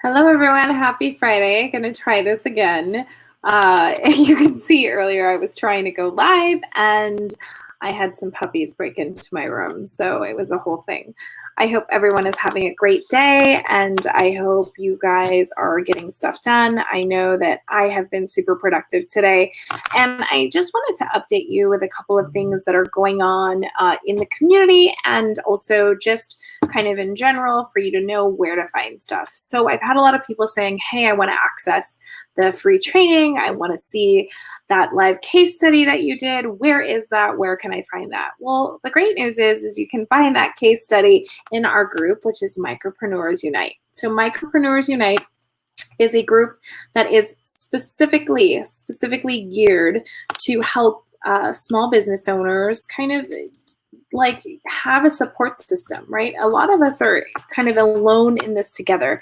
Hello, everyone. Happy Friday. Gonna try this again. You can see earlier I was trying to go live and I had some puppies break into my room, so it was a whole thing. I hope everyone is having a great day and I hope you guys are getting stuff done. I know that I have been super productive today, and I just wanted to update you with a couple of things that are going on in the community and also just kind of in general for you to know where to find stuff. So I've had a lot of people saying, hey, I want to access the free training. I want to see that live case study that you did. Where is that? Where can I find that? Well, the great news is you can find that case study in our group, which is Micropreneurs Unite. So Micropreneurs Unite is a group that is specifically geared to help small business owners kind of like have a support system, right? A lot of us are kind of alone in this together,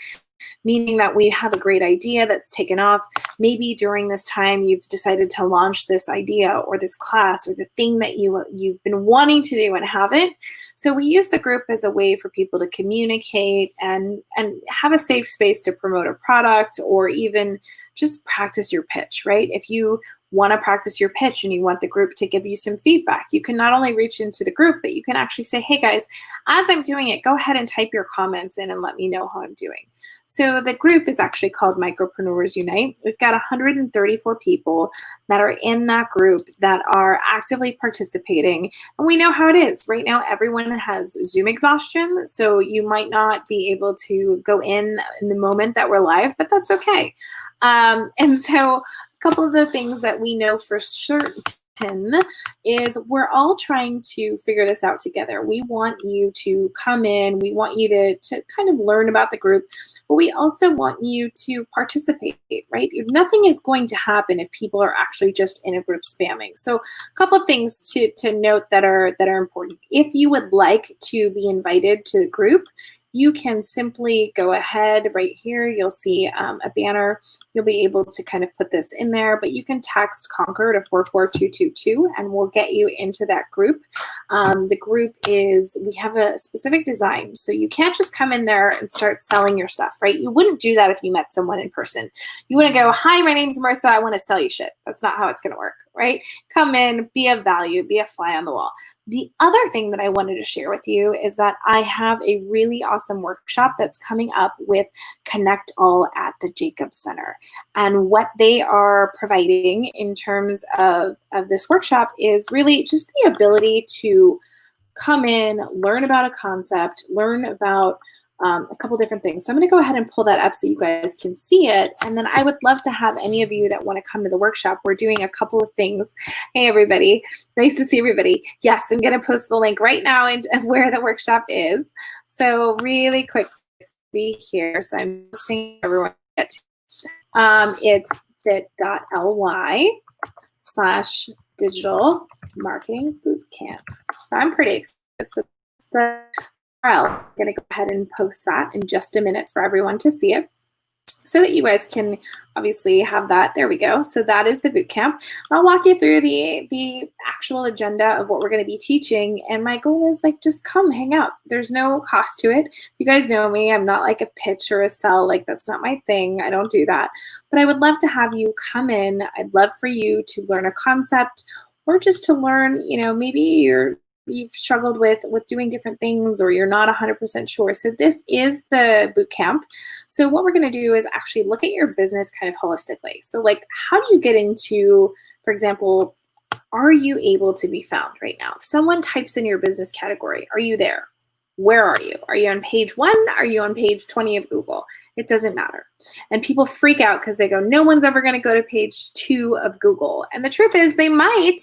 meaning that we have a great idea that's taken off. Maybe during this time you've decided to launch this idea or this class or the thing that you've been wanting to do and haven't. So we use the group as a way for people to communicate and have a safe space to promote a product or even just practice your pitch, right? If you want to practice your pitch and you want the group to give you some feedback, you can not only reach into the group, but you can actually say, hey guys, as I'm doing it, go ahead and type your comments in and let me know how I'm doing. So the group is actually called Micropreneurs Unite. We've got 134 people that are in that group that are actively participating. And we know how it is. Right now, everyone has Zoom exhaustion. So you might not be able to go in the moment that we're live, but that's okay. And so couple of the things that we know for certain is we're all trying to figure this out together. We want you to come in. We want you to kind of learn about the group, but we also want you to participate, right? Nothing is going to happen if people are actually just in a group spamming. So a couple of things to note that are important. If you would like to be invited to the group, you can simply go ahead right here. You'll see a banner. You'll be able to kind of put this in there, but you can text Conquer to 44222 and we'll get you into that group. The group we have a specific design. So you can't just come in there and start selling your stuff, right? You wouldn't do that if you met someone in person. You wouldn't go, hi, my name's Marissa. I want to sell you shit. That's not how it's going to work, right? Come in, be of value, be a fly on the wall. The other thing that I wanted to share with you is that I have a really awesome workshop that's coming up with Connect All at the Jacobs Center. And what they are providing in terms of this workshop is really just the ability to come in, learn about a concept, learn about a couple different things. So I'm going to go ahead and pull that up so you guys can see it. And then I would love to have any of you that want to come to the workshop. We're doing a couple of things. Hey, everybody. Nice to see everybody. Yes, I'm going to post the link right now of where the workshop is. So really quick, let's be here. So I'm posting everyone. It's bit.ly/digital marketing bootcamp. So I'm pretty excited. So it's the URL. I'm going to go ahead and post that in just a minute for everyone to see it so that you guys can obviously have that. There we go. So that is the bootcamp. I'll walk you through the actual agenda of what we're going to be teaching. And my goal is like, just come hang out. There's no cost to it. You guys know me. I'm not like a pitch or a sell. Like that's not my thing. I don't do that. But I would love to have you come in. I'd love for you to learn a concept or just to learn, maybe you've struggled with doing different things or you're not 100% sure. So this is the boot camp. So what we're going to do is actually look at your business kind of holistically. So like, how do you get into, for example, are you able to be found right now? If someone types in your business category, are you there? Where are you? Are you on page 1? Are you on page 20 of Google? It doesn't matter. And people freak out because they go, no one's ever going to go to page 2 of Google. And the truth is they might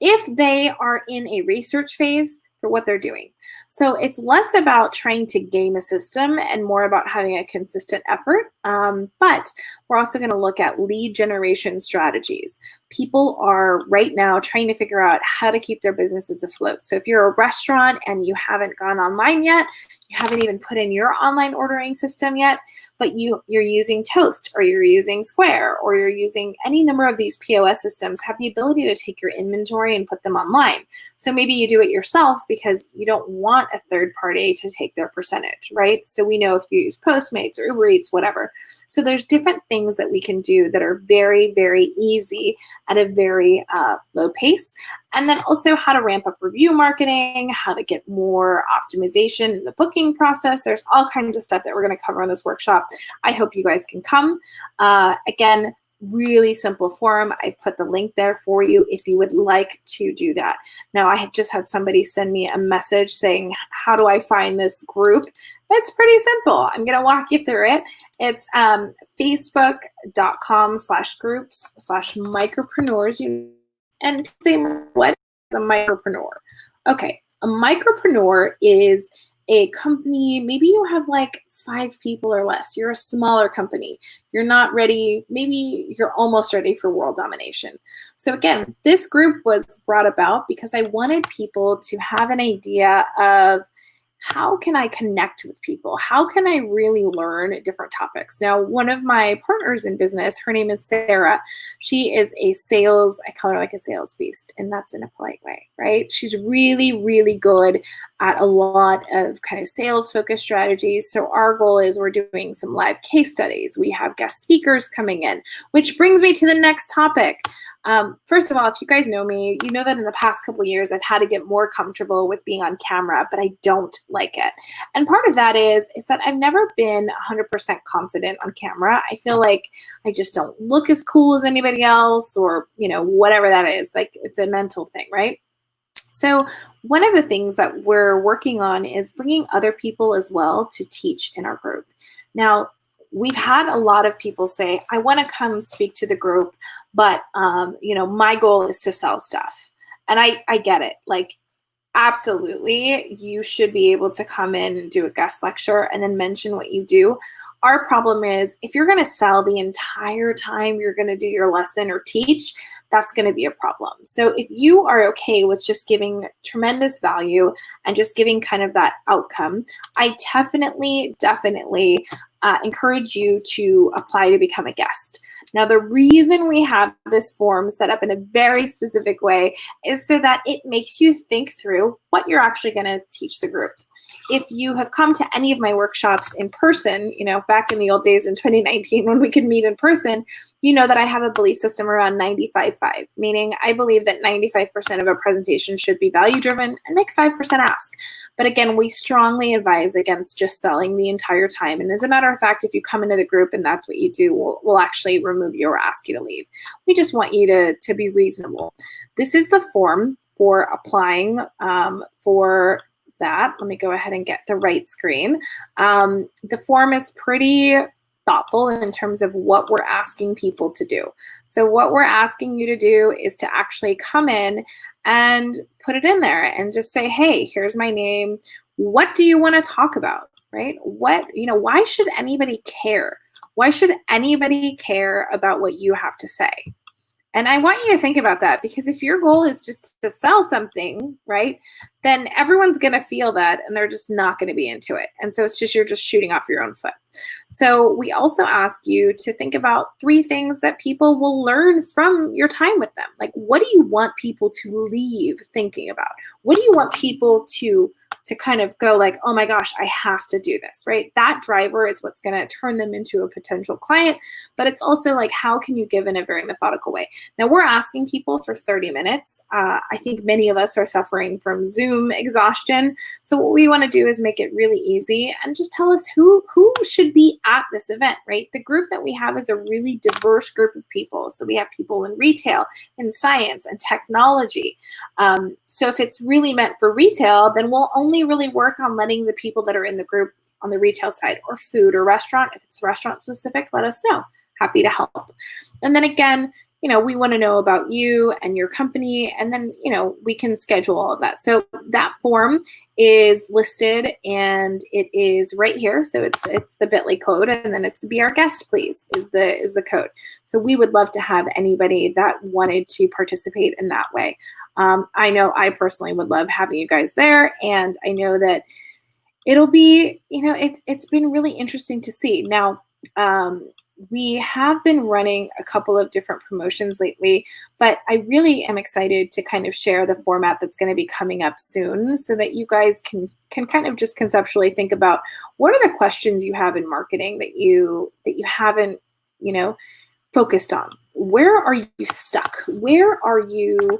if they are in a research phase for what they're doing. So it's less about trying to game a system and more about having a consistent effort. But we're also going to look at lead generation strategies. People are right now trying to figure out how to keep their businesses afloat. So if you're a restaurant and you haven't gone online yet, you haven't even put in your online ordering system yet, but you're using Toast or you're using Square or you're using any number of these POS systems, have the ability to take your inventory and put them online. So maybe you do it yourself because you don't want a third party to take their percentage, right? So we know if you use Postmates or Uber Eats, whatever. So there's different things that we can do that are very, very easy at a very low pace. And then also how to ramp up review marketing, how to get more optimization in the booking process. There's all kinds of stuff that we're going to cover in this workshop. I hope you guys can come. Again, really simple form. I've put the link there for you if you would like to do that. Now, I had just had somebody send me a message saying, how do I find this group? It's pretty simple. I'm going to walk you through it. It's facebook.com/groups/micropreneurs Unite. And say, what is a micropreneur? Okay, a micropreneur is a company, maybe you have like 5 people or less. You're a smaller company. You're not ready. Maybe you're almost ready for world domination. So again, this group was brought about because I wanted people to have an idea of how can I connect with people? How can I really learn different topics? Now, one of my partners in business, her name is Sarah. She is a sales, I call her like a sales beast, and that's in a polite way, right? She's really, really good at a lot of kind of sales focused strategies. So our goal is we're doing some live case studies. We have guest speakers coming in, which brings me to the next topic. First of all, if you guys know me, you know that in the past couple of years, I've had to get more comfortable with being on camera, but I don't like it. And part of that is that I've never been 100% confident on camera. I feel like I just don't look as cool as anybody else, or, you know, whatever that is. Like, it's a mental thing, right? So one of the things that we're working on is bringing other people as well to teach in our group. Now, we've had a lot of people say, I want to come speak to the group, but you know, my goal is to sell stuff. And I get it. Like, absolutely, you should be able to come in and do a guest lecture and then mention what you do. Our problem is if you're going to sell the entire time you're going to do your lesson or teach, that's going to be a problem. So if you are okay with just giving tremendous value and just giving kind of that outcome, I definitely encourage you to apply to become a guest. Now, the reason we have this form set up in a very specific way is so that it makes you think through what you're actually going to teach the group. If you have come to any of my workshops in person, you know, back in the old days in 2019 when we could meet in person, you know that I have a belief system around 95-5, meaning I believe that 95% of a presentation should be value-driven and make 5% ask. But again, we strongly advise against just selling the entire time. And as a matter of fact, if you come into the group and that's what you do, we'll actually remove you or ask you to leave. We just want you to be reasonable. This is the form for applying for that. Let me go ahead and get the right screen. The form is pretty thoughtful in terms of what we're asking people to do. So what we're asking you to do is to actually come in and put it in there and just say, hey, here's my name. What do you want to talk about, right? Why should anybody care? Why should anybody care about what you have to say? And I want you to think about that, because if your goal is just to sell something, right, then everyone's going to feel that and they're just not going to be into it. And so you're just shooting off your own foot. So we also ask you to think about 3 things that people will learn from your time with them. Like, what do you want people to leave thinking about? What do you want people to kind of go like, oh my gosh, I have to do this, right? That driver is what's going to turn them into a potential client. But it's also like, how can you give in a very methodical way? Now, we're asking people for 30 minutes. I think many of us are suffering from Zoom exhaustion. So what we want to do is make it really easy and just tell us who should be at this event, right? The group that we have is a really diverse group of people. So we have people in retail, in science, and technology. So if it's really meant for retail, then we'll only really work on letting the people that are in the group on the retail side, or food or restaurant. If it's restaurant specific, let us know. Happy to help. And then again, we want to know about you and your company, and then, we can schedule all of that. So that form is listed and it is right here. So it's the bit.ly code, and then it's be our guest, please, is the code. So we would love to have anybody that wanted to participate in that way. I know I personally would love having you guys there, and I know that it'll be, it's been really interesting to see. Now, we have been running a couple of different promotions lately, but I really am excited to kind of share the format that's going to be coming up soon so that you guys can kind of just conceptually think about what are the questions you have in marketing that you haven't, you know, focused on. Where are you stuck? Where are you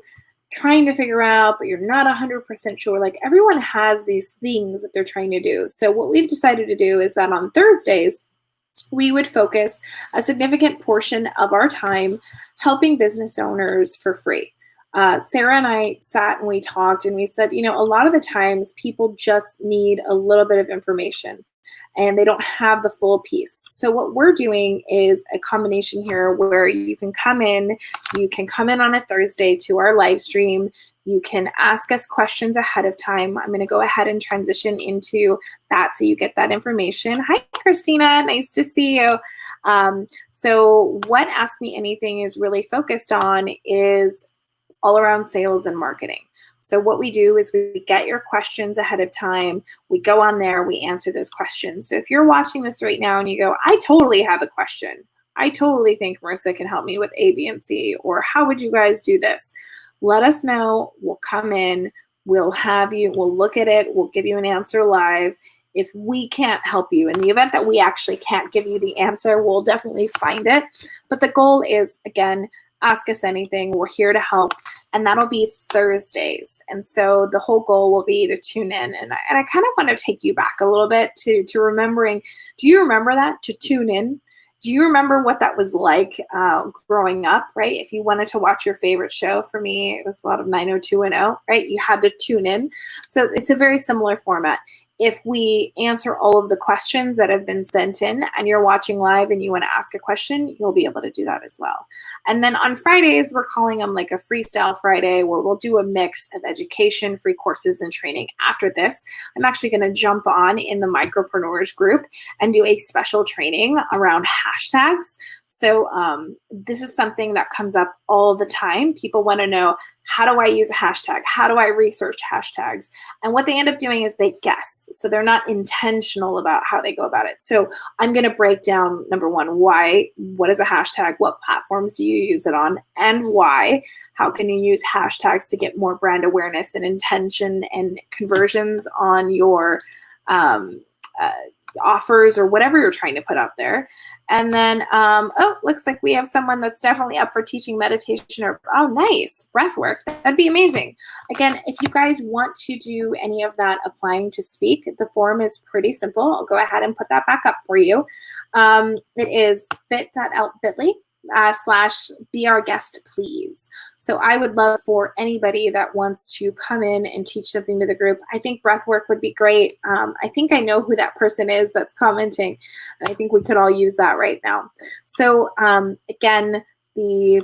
trying to figure out, but you're not 100% sure? Like, everyone has these things that they're trying to do. So what we've decided to do is that on Thursdays, we would focus a significant portion of our time helping business owners for free. Sarah and I sat and we talked and we said, you know, a lot of the times people just need a little bit of information and they don't have the full piece. So what we're doing is a combination here where you can come in on a Thursday to our live stream. You can ask us questions ahead of time. I'm going to go ahead and transition into that so you get that information. Hi, Christina. Nice to see you. So what Ask Me Anything is really focused on is all around sales and marketing. So what we do is we get your questions ahead of time. We go on there, we answer those questions. So if you're watching this right now and you go, I totally have a question. I totally think Marissa can help me with A, B, and C, or how would you guys do this? Let us know. We'll come in, we'll look at it, we'll give you an answer live. If we can't help you, in the event that we actually can't give you the answer, we'll definitely find it. But the goal is, again, ask us anything. We're here to help. And that'll be Thursdays. And so the whole goal will be to tune in. And I kind of want to take you back a little bit to remembering, do you remember that, to tune in? Do you remember what that was like growing up, right? If you wanted to watch your favorite show, for me, it was a lot of 90210, right? You had to tune in. So it's a very similar format. If we answer all of the questions that have been sent in and you're watching live and you want to ask a question, you'll be able to do that as well. And then on Fridays, we're calling them like a Freestyle Friday, where we'll do a mix of education, free courses, and training. After this, I'm actually going to jump on in the Micropreneurs group and do a special training around hashtags. So this is something that comes up all the time. People want to know, how do I use a hashtag? How do I research hashtags? And what they end up doing is they guess. So they're not intentional about how they go about it. So I'm going to break down, number one, what is a hashtag? What platforms do you use it on? And why? How can you use hashtags to get more brand awareness and intention and conversions on your offers or whatever you're trying to put out there? And then, looks like we have someone that's definitely up for teaching meditation or, oh, nice, breath work. That'd be amazing. Again, if you guys want to do any of that applying to speak, the form is pretty simple. I'll go ahead and put that back up for you. It is bit.ly / be our guest, please. So I would love for anybody that wants to come in and teach something to the group. I think breathwork would be great. I think I know who that person is that's commenting, and I think we could all use that right now. So again, the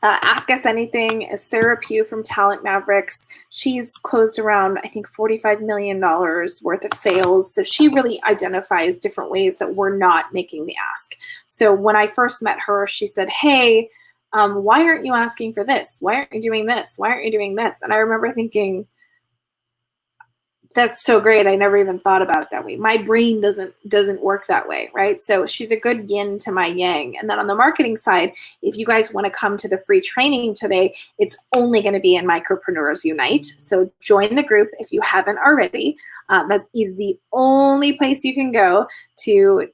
Ask Us Anything is Sarah Pugh from Talent Mavericks. She's closed around, I think, $45 million worth of sales. So she really identifies different ways that we're not making the ask. So when I first met her, she said, hey, why aren't you asking for this? Why aren't you doing this? Why aren't you doing this? And I remember thinking, that's so great. I never even thought about it that way. My brain doesn't work that way, right? So she's a good yin to my yang. And then on the marketing side, if you guys want to come to the free training today, it's only going to be in Micropreneurs Unite. So join the group if you haven't already. That is the only place you can go to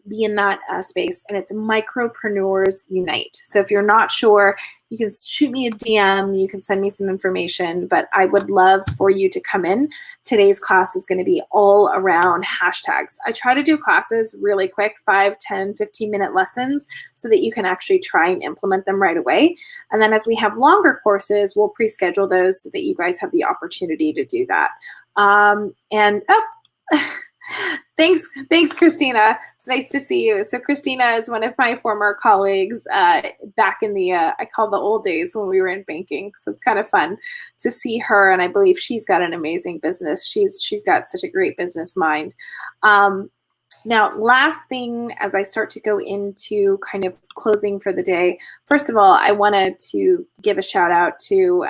be in that space, and it's Micropreneurs Unite. So if you're not sure, you can shoot me a DM, you can send me some information, but I would love for you to come in. Today's class is going to be all around hashtags. I try to do classes really quick, 5, 10, 15-minute lessons so that you can actually try and implement them right away. And then as we have longer courses, we'll pre-schedule those so that you guys have the opportunity to do that. Thanks, Christina. It's nice to see you. So Christina is one of my former colleagues back in the, I call the old days when we were in banking. So it's kind of fun to see her. And I believe she's got an amazing business. She's got such a great business mind. Now, last thing, as I start to go into kind of closing for the day, first of all, I wanted to give a shout out to,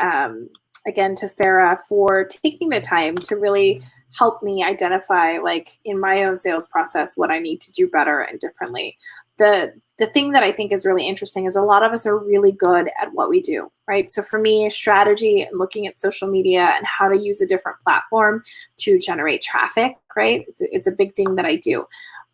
again, to Sarah for taking the time to really help me identify, like, in my own sales process, what I need to do better and differently. The thing that I think is really interesting is a lot of us are really good at what we do, right? So for me, strategy and looking at social media and how to use a different platform to generate traffic, right? It's a big thing that I do.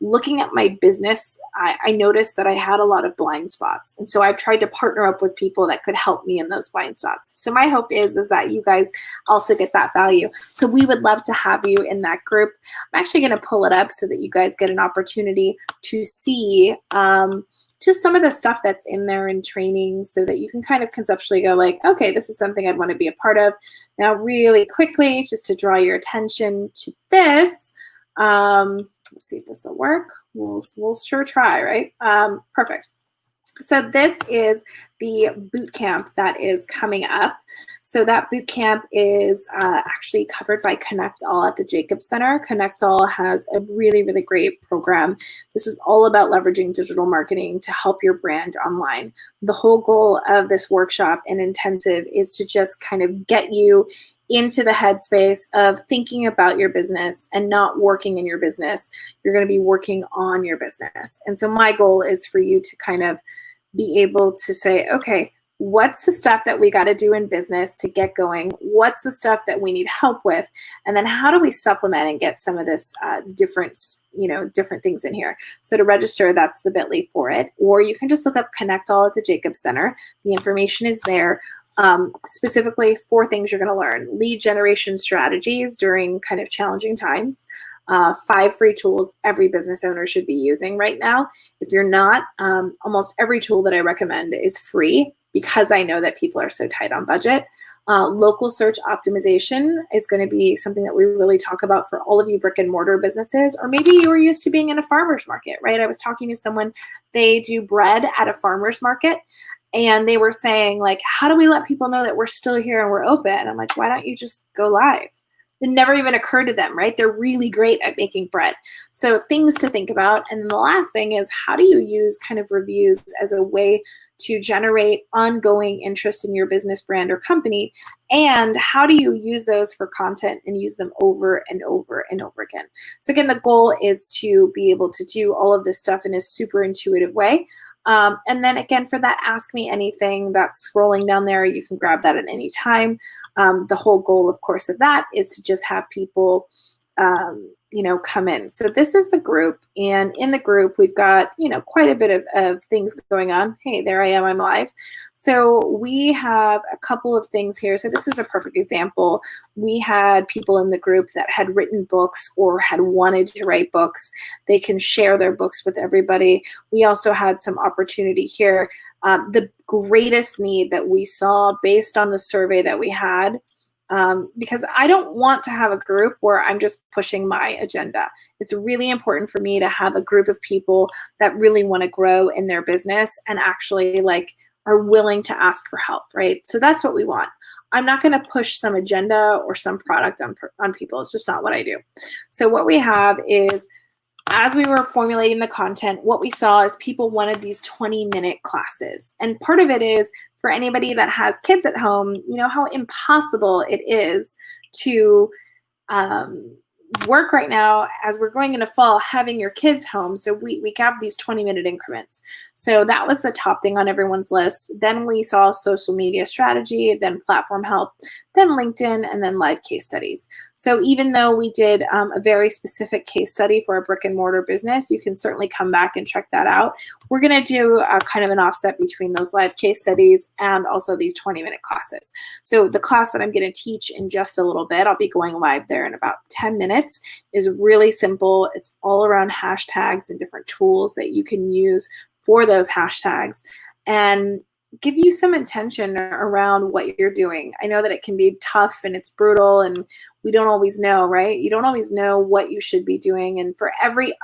Looking at my business, I noticed that I had a lot of blind spots. And so I've tried to partner up with people that could help me in those blind spots. So my hope is that you guys also get that value. So we would love to have you in that group. I'm actually going to pull it up so that you guys get an opportunity to see just some of the stuff that's in there in training, so that you can kind of conceptually go like, okay, this is something I'd want to be a part of. Now, really quickly, just to draw your attention to this, let's see if this will work. We'll sure try, right? Perfect. So this is the boot camp that is coming up. So that boot camp is actually covered by Connect All at the Jacobs Center. Connect All has a really, really great program. This is all about leveraging digital marketing to help your brand online. The whole goal of this workshop and intensive is to just kind of get you into the headspace of thinking about your business and not working in your business. You're going to be working on your business. And so my goal is for you to kind of be able to say, okay, what's the stuff that we got to do in business to get going? What's the stuff that we need help with? And then how do we supplement and get some of this different things in here? So to register, that's the bit.ly for it. Or you can just look up Connect All at the Jacobs Center. The information is there. Specifically 4 things you're going to learn: lead generation strategies during kind of challenging times, 5 free tools every business owner should be using right now. If you're not, almost every tool that I recommend is free because I know that people are so tight on budget. Local search optimization is going to be something that we really talk about for all of you brick and mortar businesses, or maybe you were used to being in a farmer's market, right? I was talking to someone, they do bread at a farmer's market. And they were saying, like, how do we let people know that we're still here and we're open? I'm like, why don't you just go live? It never even occurred to them, right? They're really great at making bread. So things to think about. And then the last thing is, how do you use kind of reviews as a way to generate ongoing interest in your business, brand, or company? And how do you use those for content and use them over and over and over again? So again, the goal is to be able to do all of this stuff in a super intuitive way. And then again, for that Ask Me Anything that's scrolling down there, you can grab that at any time. The whole goal, of course, of that is to just have people, come in. So this is the group. And in the group, we've got, quite a bit of things going on. Hey, there I am, I'm live. So we have a couple of things here. So this is a perfect example. We had people in the group that had written books or had wanted to write books. They can share their books with everybody. We also had some opportunity here. The greatest need that we saw based on the survey that we had, because I don't want to have a group where I'm just pushing my agenda. It's really important for me to have a group of people that really want to grow in their business and actually are willing to ask for help, right? So that's what we want. I'm not going to push some agenda or some product on people. It's just not what I do. So what we have is, as we were formulating the content, what we saw is people wanted these 20-minute classes. And part of it is, for anybody that has kids at home, how impossible it is to work right now as we're going into fall, having your kids home. So we have these 20-minute increments. So that was the top thing on everyone's list. Then we saw social media strategy, then platform help, then LinkedIn, and then live case studies. So even though we did a very specific case study for a brick and mortar business, you can certainly come back and check that out. We're going to do kind of an offset between those live case studies and also these 20-minute classes. So the class that I'm going to teach in just a little bit, I'll be going live there in about 10 minutes, is really simple. It's all around hashtags and different tools that you can use for those hashtags, and give you some intention around what you're doing. I know that it can be tough and it's brutal and we don't always know, right? You don't always know what you should be doing. And for every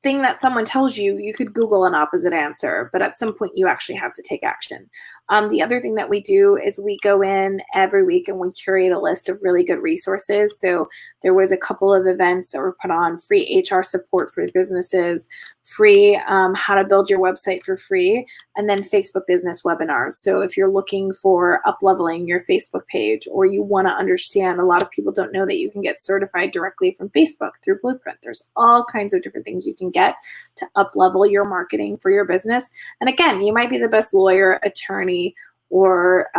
thing that someone tells you, you could Google an opposite answer, but at some point you actually have to take action. The other thing that we do is we go in every week and we curate a list of really good resources. So there was a couple of events that were put on: free HR support for businesses, free how to build your website for free, and then Facebook business webinars. So if you're looking for up-leveling your Facebook page, or you want to understand, a lot of people don't know that you can get certified directly from Facebook through Blueprint. There's all kinds of different things you can get to up-level your marketing for your business. And again, you might be the best lawyer, attorney, or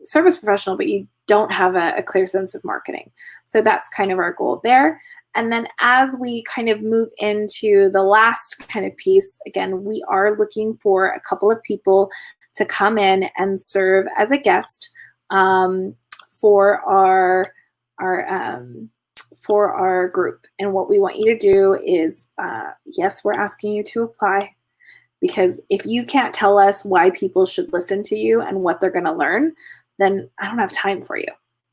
service professional, but you don't have a clear sense of marketing. So that's kind of our goal there. And then as we kind of move into the last kind of piece, again, we are looking for a couple of people to come in and serve as a guest for our group. And what we want you to do is, yes, we're asking you to apply, because if you can't tell us why people should listen to you and what they're going to learn, then I don't have time for you.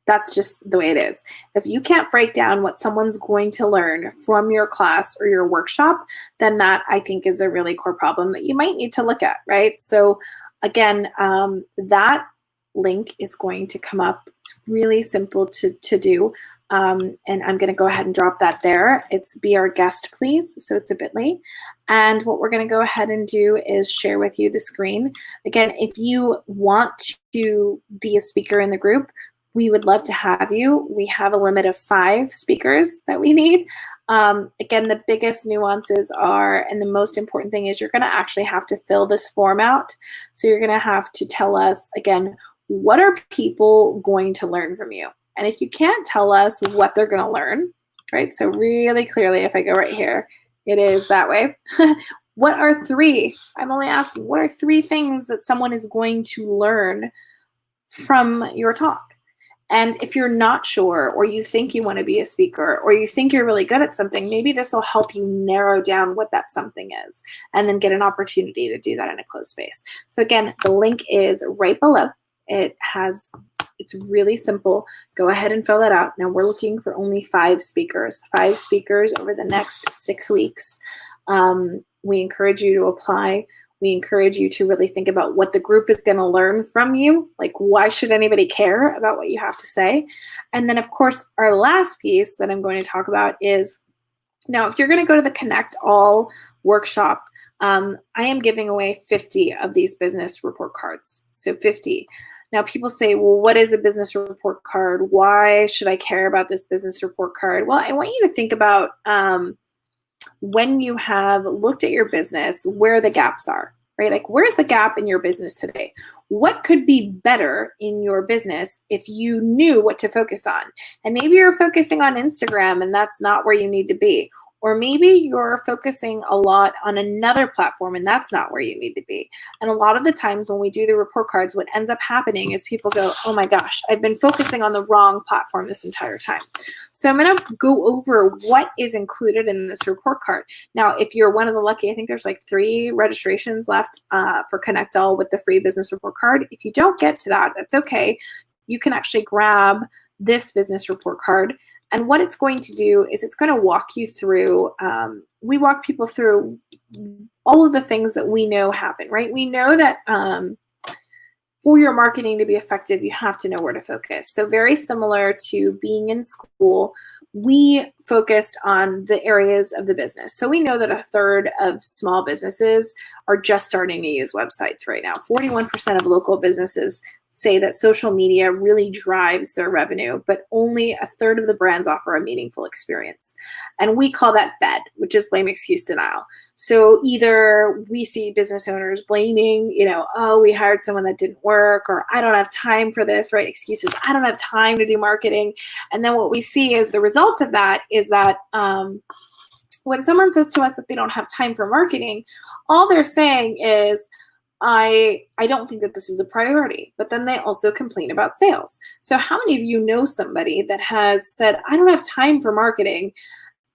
That's just the way it is. If you can't break down what someone's going to learn from your class or your workshop, then that, I think, is a really core problem that you might need to look at, right? So again, that link is going to come up. It's really simple to do. And I'm going to go ahead and drop that there. It's Be Our Guest, Please. So it's a bit.ly. And what we're going to go ahead and do is share with you the screen. Again, if you want to be a speaker in the group, we would love to have you. We have a limit of 5 speakers that we need. Again, the biggest nuances are, and the most important thing is, you're going to actually have to fill this form out. So you're going to have to tell us, again, what are people going to learn from you? And if you can't tell us what they're going to learn, right? So really clearly, if I go right here, it is that way. What are 3? I'm only asking, what are 3 things that someone is going to learn from your talk? And if you're not sure, or you think you want to be a speaker, or you think you're really good at something, maybe this will help you narrow down what that something is, and then get an opportunity to do that in a closed space. So again, the link is right below. It's really simple. Go ahead and fill that out. Now we're looking for only 5 speakers, 5 speakers over the next 6 weeks. We encourage you to apply. We encourage you to really think about what the group is going to learn from you. Like, why should anybody care about what you have to say? And then, of course, our last piece that I'm going to talk about is, now, if you're going to go to the Connect All workshop, I am giving away 50 of these business report cards. So 50. Now, people say, well, what is a business report card? Why should I care about this business report card? Well, I want you to think about when you have looked at your business, where the gaps are, right? Like, where's the gap in your business today? What could be better in your business if you knew what to focus on? And maybe you're focusing on Instagram and that's not where you need to be. Or maybe you're focusing a lot on another platform and that's not where you need to be. And a lot of the times when we do the report cards, what ends up happening is people go, oh my gosh, I've been focusing on the wrong platform this entire time. So I'm going to go over what is included in this report card. Now, if you're one of the lucky, I think there's like 3 registrations left for Connect All with the free business report card. If you don't get to that, that's okay. You can actually grab this business report card. And what it's going to do is it's going to walk you through, we walk people through all of the things that we know happen, right? We know that for your marketing to be effective, you have to know where to focus. So very similar to being in school, we focused on the areas of the business. So we know that 1/3 of small businesses are just starting to use websites right now. 41% of local businesses say that social media really drives their revenue, but only 1/3 of the brands offer a meaningful experience. And we call that BED, which is blame, excuse, denial. So either we see business owners blaming, oh, we hired someone that didn't work, or I don't have time for this, right? Excuses, I don't have time to do marketing. And then what we see is the result of that is that when someone says to us that they don't have time for marketing, all they're saying is, I don't think that this is a priority, but then they also complain about sales. So how many of you know somebody that has said, I don't have time for marketing,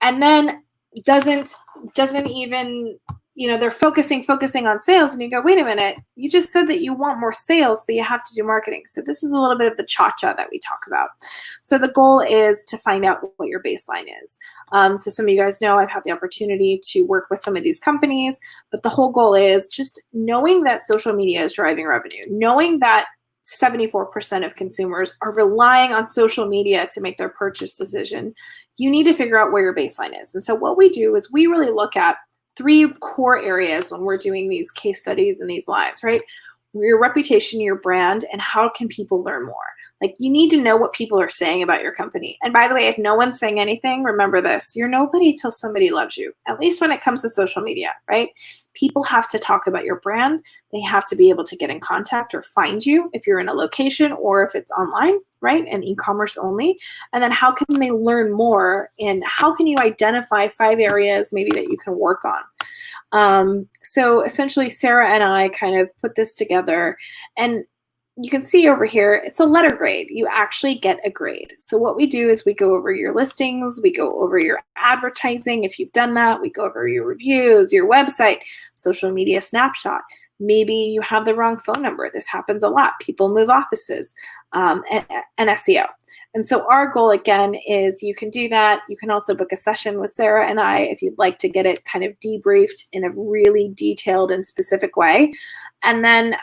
and then doesn't even, they're focusing on sales, and you go, wait a minute, you just said that you want more sales, so you have to do marketing. So this is a little bit of the cha-cha that we talk about. So the goal is to find out what your baseline is. So some of you guys know I've had the opportunity to work with some of these companies, but the whole goal is just knowing that social media is driving revenue, knowing that 74% of consumers are relying on social media to make their purchase decision. You need to figure out where your baseline is. And so what we do is we really look at 3 core areas when we're doing these case studies and these lives, right? Your reputation, your brand, and how can people learn more? Like, you need to know what people are saying about your company. And by the way, if no one's saying anything, remember this: you're nobody till somebody loves you, at least when it comes to social media, right? People have to talk about your brand. They have to be able to get in contact or find you if you're in a location or if it's online, right? And e-commerce only. And then how can they learn more, and how can you identify 5 areas maybe that you can work on? So essentially, Sarah and I kind of put this together, and you can see over here, it's a letter grade. You actually get a grade. So what we do is we go over your listings, we go over your advertising, if you've done that, we go over your reviews, your website, social media snapshot. Maybe you have the wrong phone number. This happens a lot. People move offices, and SEO. And so our goal, again, is you can do that. You can also book a session with Sarah and I if you'd like to get it kind of debriefed in a really detailed and specific way. And then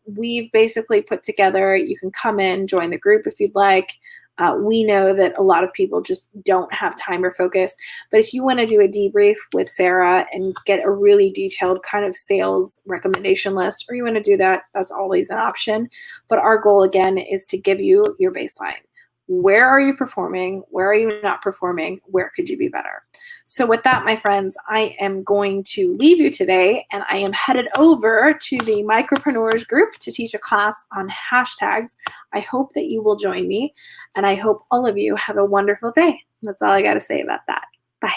we've basically put together, you can come in, join the group if you'd like. We know that a lot of people just don't have time or focus, but if you want to do a debrief with Sarah and get a really detailed kind of sales recommendation list, or you want to do that, that's always an option. But our goal, again, is to give you your baseline. Where are you performing? Where are you not performing? Where could you be better? So with that, my friends, I am going to leave you today, and I am headed over to the Micropreneurs group to teach a class on hashtags. I hope that you will join me, and I hope all of you have a wonderful day. That's all I got to say about that. Bye.